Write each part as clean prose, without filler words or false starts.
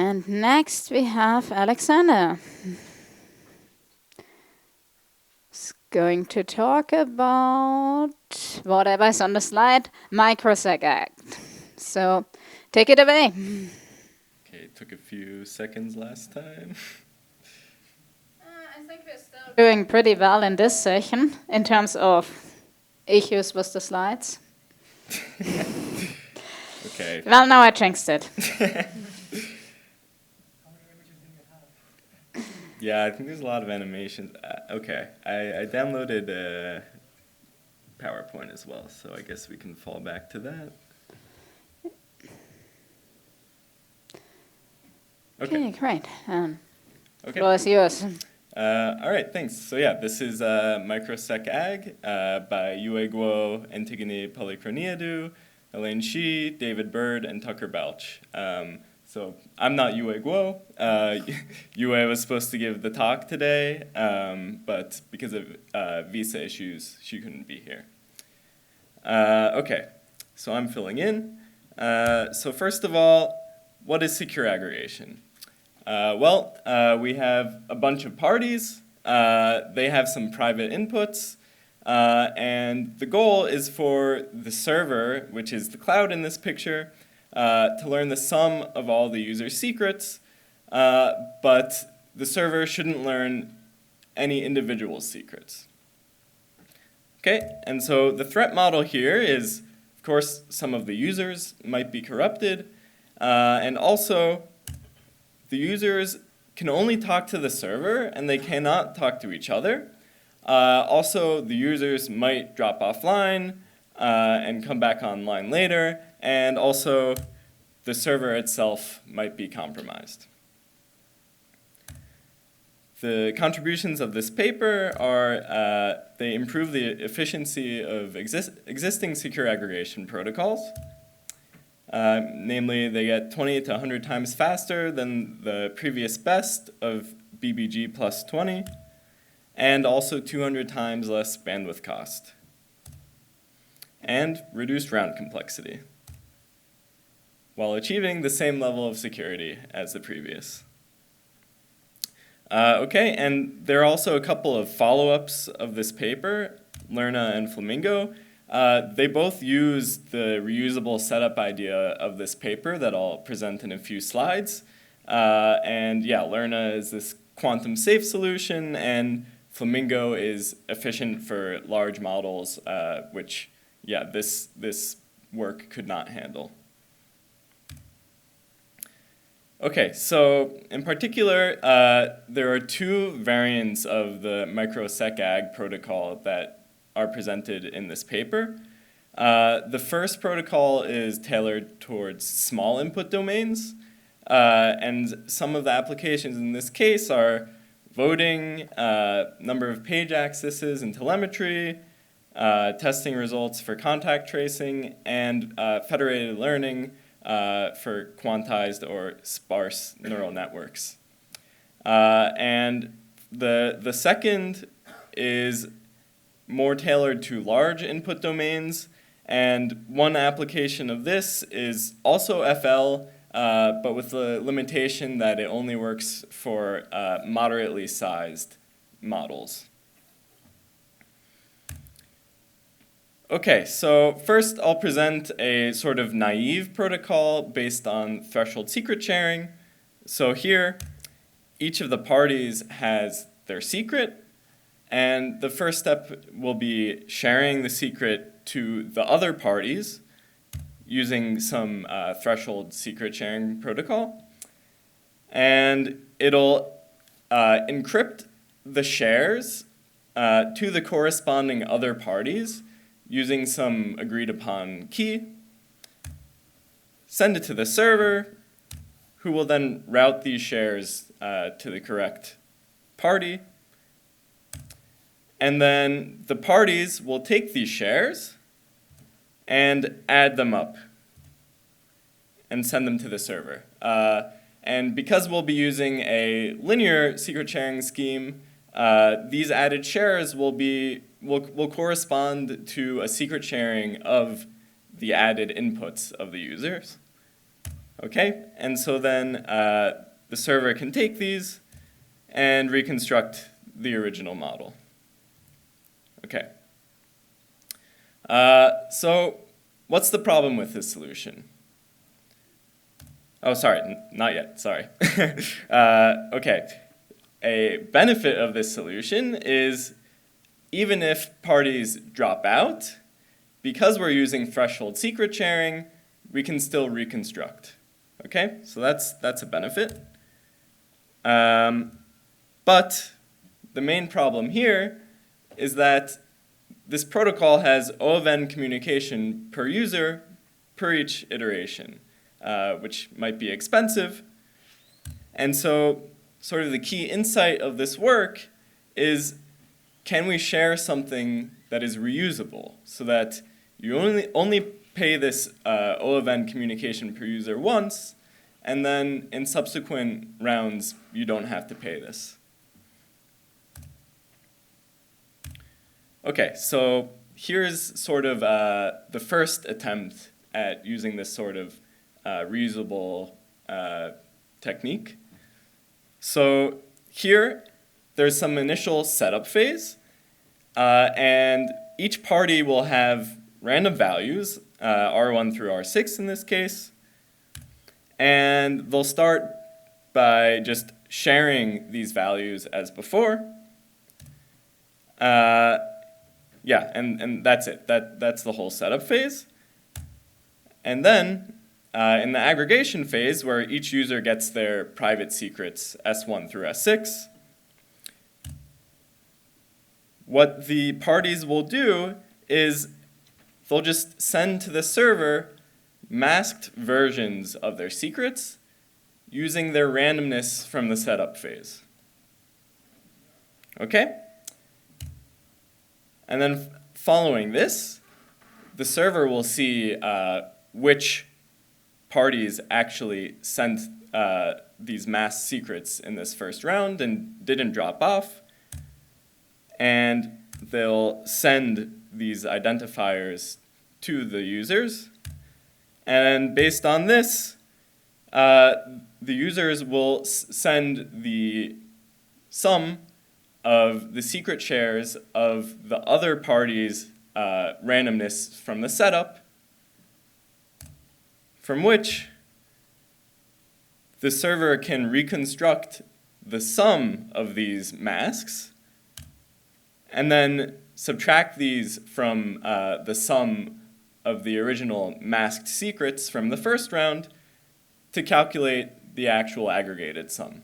And next we have Alexander. He's going to talk about whatever is on the slide, MicroSecAgg. So take it away. Okay, it took a few seconds last time. I think we're still doing pretty well in this session in terms of issues with the slides. Okay. Well, now I jinxed it. Yeah, I think there's a lot of animations. Okay, I downloaded PowerPoint as well, so I guess we can fall back to that. Okay, great. Okay. Floor is yours. All right, thanks. So yeah, this is MicroSecAgg by Yue Guo, Antigone Polychroniadou, Elaine Shi, David Bird, and Tucker Balch. So I'm not Yue Guo. Yue was supposed to give the talk today, but because of visa issues, she couldn't be here. Okay, so I'm filling in. So first of all, what is secure aggregation? We have a bunch of parties. They have some private inputs. And the goal is for the server, which is the cloud in this picture, to learn the sum of all the user's secrets. But the server shouldn't learn any individual secrets. Okay, and so the threat model here is, of course, some of the users might be corrupted. And also, the users can only talk to the server, and they cannot talk to each other. Also, the users might drop offline and come back online later, and also the server itself might be compromised. The contributions of this paper are they improve the efficiency of existing secure aggregation protocols. Namely, they get 20 to 100 times faster than the previous best of BBG plus 20, and also 200 times less bandwidth cost, and reduced round complexity, while achieving the same level of security as the previous. Okay, and there are also a couple of follow-ups of this paper, Lerna and Flamingo. They both use the reusable setup idea of this paper that I'll present in a few slides. And yeah, Lerna is this quantum safe solution, and Flamingo is efficient for large models, which yeah, this work could not handle. Okay, so in particular, there are two variants of the MicroSecAgg protocol that are presented in this paper. The first protocol is tailored towards small input domains, and some of the applications in this case are voting, number of page accesses and telemetry, testing results for contact tracing, and federated learning for quantized or sparse neural networks. And the second is more tailored to large input domains, and one application of this is also FL, but with the limitation that it only works for moderately sized models. Okay, so first I'll present a sort of naive protocol based on threshold secret sharing. So here, each of the parties has their secret, and the first step will be sharing the secret to the other parties using some threshold secret sharing protocol. And it'll encrypt the shares to the corresponding other parties using some agreed upon key, send it to the server, who will then route these shares to the correct party. And then the parties will take these shares and add them up and send them to the server. And because we'll be using a linear secret sharing scheme, these added shares will correspond to a secret sharing of the added inputs of the users. Okay, and so then the server can take these and reconstruct the original model. Okay. So what's the problem with this solution? Oh, sorry, not yet, sorry. Okay, a benefit of this solution is even if parties drop out, because we're using threshold secret sharing, we can still reconstruct. Okay, so that's a benefit. But the main problem here is that this protocol has O of n communication per user per each iteration, which might be expensive. And so sort of the key insight of this work is, can we share something that is reusable so that you only pay this O of n communication per user once, and then in subsequent rounds you don't have to pay this. Okay, so here's sort of the first attempt at using this sort of reusable technique. So here, there's some initial setup phase, and each party will have random values, R1 through R6 in this case, and they'll start by just sharing these values as before. Yeah, and that's it. That's the whole setup phase. And then in the aggregation phase, where each user gets their private secrets S1 through S6, what the parties will do is they'll just send to the server masked versions of their secrets using their randomness from the setup phase. Okay? And then following this, the server will see which parties actually sent these masked secrets in this first round and didn't drop off. And they'll send these identifiers to the users. And based on this, the users will send the sum of the secret shares of the other party's randomness from the setup, from which the server can reconstruct the sum of these masks and then subtract these from the sum of the original masked secrets from the first round to calculate the actual aggregated sum.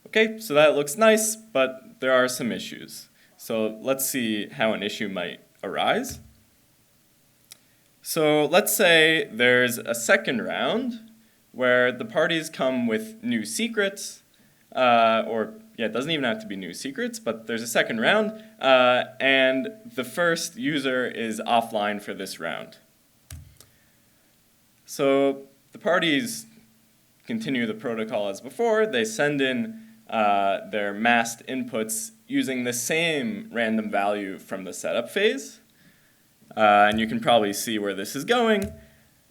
Okay, so that looks nice, but there are some issues. So let's see how an issue might arise. So let's say there's a second round where the parties come with new secrets, it doesn't even have to be new secrets, but there's a second round, and the first user is offline for this round. So the parties continue the protocol as before. They send in their masked inputs using the same random value from the setup phase. And you can probably see where this is going.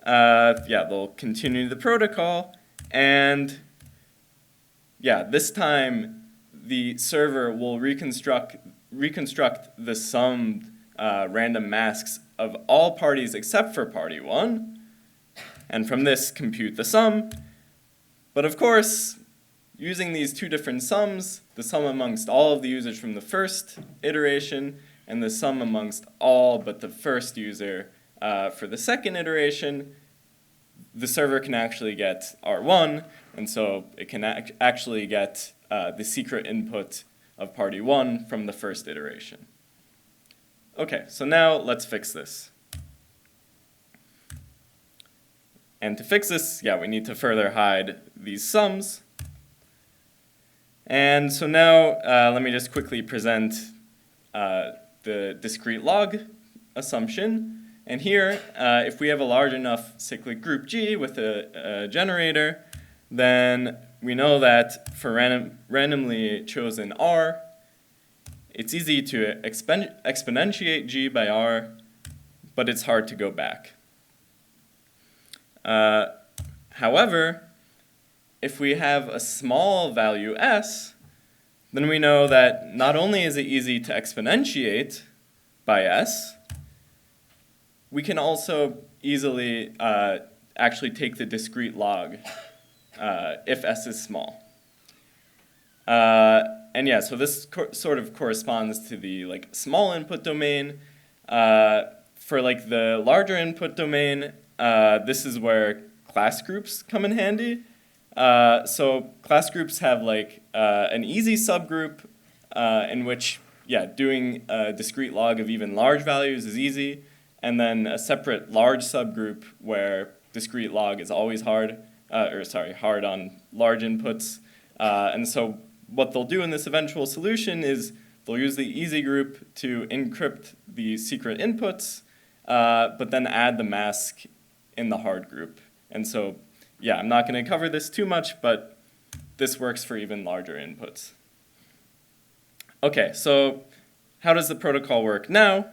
They'll continue the protocol, and this time the server will reconstruct the summed random masks of all parties except for party 1, and from this compute the sum. But of course, using these two different sums, the sum amongst all of the users from the first iteration and the sum amongst all but the first user for the second iteration, the server can actually get R1, and so it can actually get the secret input of party 1 from the first iteration. Okay, so now let's fix this. And to fix this, we need to further hide these sums. And so now let me just quickly present the discrete log assumption. And here, if we have a large enough cyclic group G with a generator, then we know that for randomly chosen R, it's easy to exponentiate G by R, but it's hard to go back. However, if we have a small value s, then we know that not only is it easy to exponentiate by s, we can also easily actually take the discrete log if s is small. And yeah, so this sort of corresponds to the like small input domain. For like the larger input domain, this is where class groups come in handy. So class groups have like an easy subgroup in which, yeah, doing a discrete log of even large values is easy, and then a separate large subgroup where discrete log is always hard, hard on large inputs. And so what they'll do in this eventual solution is they'll use the easy group to encrypt the secret inputs, but then add the mask in the hard group. And so, yeah, I'm not going to cover this too much, but this works for even larger inputs. Okay, so how does the protocol work now?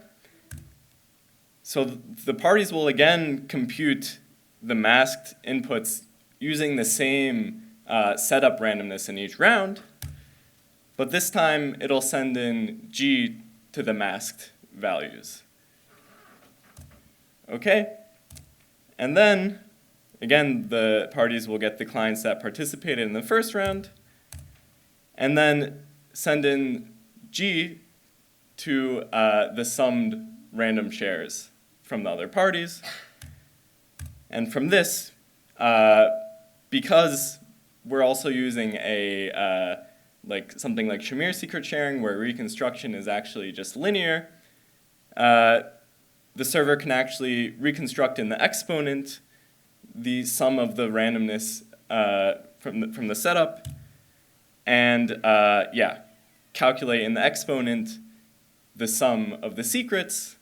So the parties will again compute the masked inputs using the same setup randomness in each round, but this time it'll send in G to the masked values. Okay, and then again, the parties will get the clients that participated in the first round, and then send in G to the summed random shares from the other parties. And from this, because we're also using a something like Shamir secret sharing, where reconstruction is actually just linear, the server can actually reconstruct in the exponent the sum of the randomness from the setup, and calculate in the exponent the sum of the secrets,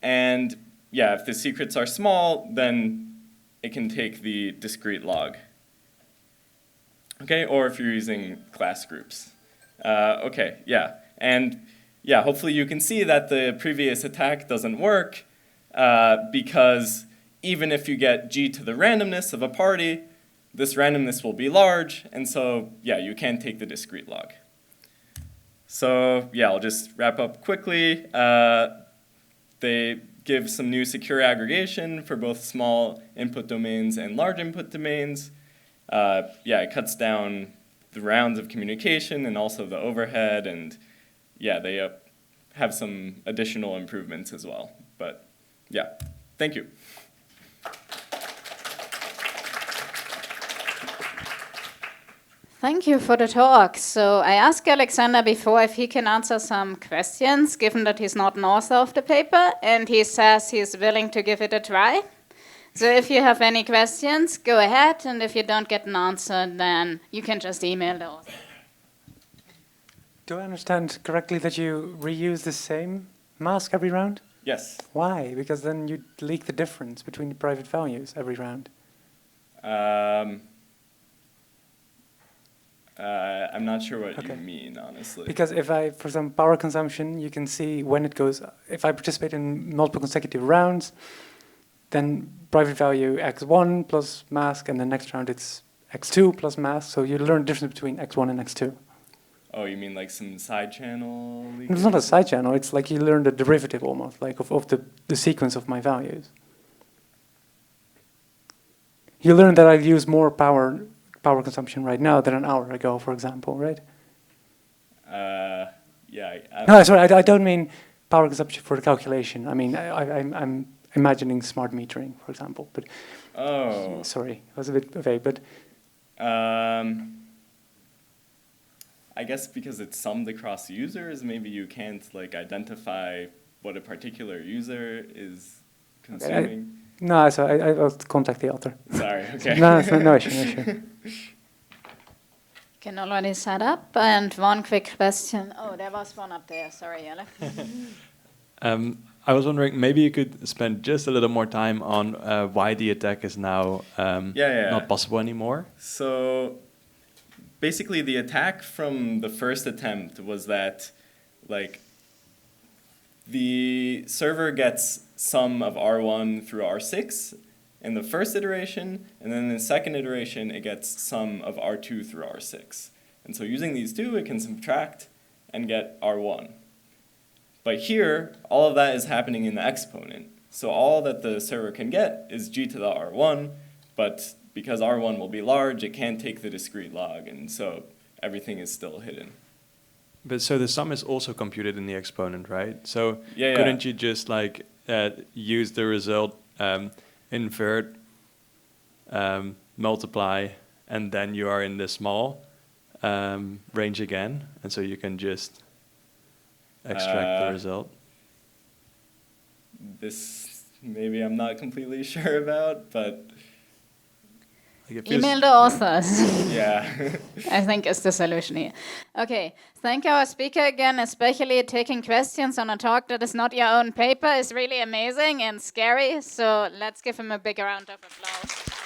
and yeah, if the secrets are small, then it can take the discrete log. Okay, or if you're using class groups. Okay, yeah, and yeah, hopefully you can see that the previous attack doesn't work because even if you get G to the randomness of a party, this randomness will be large, and so yeah, you can take the discrete log. So yeah, I'll just wrap up quickly. They give some new secure aggregation for both small input domains and large input domains. It cuts down the rounds of communication and also the overhead, and yeah, they have some additional improvements as well. But yeah, thank you. Thank you for the talk. So I asked Alexander before if he can answer some questions, given that he's not an author of the paper, and he says he's willing to give it a try. So if you have any questions, go ahead, and if you don't get an answer, then you can just email the author. Do I understand correctly that you reuse the same mask every round? Yes. Why? Because then you leak the difference between the private values every round. I'm not sure what you mean, honestly. Because if I, for some power consumption, you can see when it goes, if I participate in multiple consecutive rounds, then private value x1 plus mask, and the next round it's x2 plus mask, so you learn the difference between x1 and x2. Oh, you mean like some side channel leakage? It's not a side channel, it's like you learn the derivative almost, like of the sequence of my values. You learn that I use more power consumption right now than an hour ago, for example, right? No, sorry, I don't mean power consumption for the calculation. I mean, I'm imagining smart metering, for example. But sorry, it was a bit vague. But I guess because it's summed across users, maybe you can't like identify what a particular user is consuming. No, so I'll contact the author. Sorry, okay. No issue. Can already set up. And one quick question. Oh, there was one up there. Sorry, Alex. I was wondering, maybe you could spend just a little more time on why the attack is now not possible anymore. So basically the attack from the first attempt was that like the server gets sum of R1 through R6, in the first iteration, and then in the second iteration, it gets sum of R2 through R6. And so using these two, it can subtract and get R1. But here, all of that is happening in the exponent. So all that the server can get is g to the R1, but because R1 will be large, it can't take the discrete log, and so everything is still hidden. But so the sum is also computed in the exponent, right? So yeah, couldn't you just like use the result, invert, multiply, and then you are in the small range again, and so you can just extract the result? This maybe I'm not completely sure about, but email the authors. Yeah. I think is the solution here. Okay, thank our speaker again, especially taking questions on a talk that is not your own paper is really amazing and scary, so let's give him a big round of applause.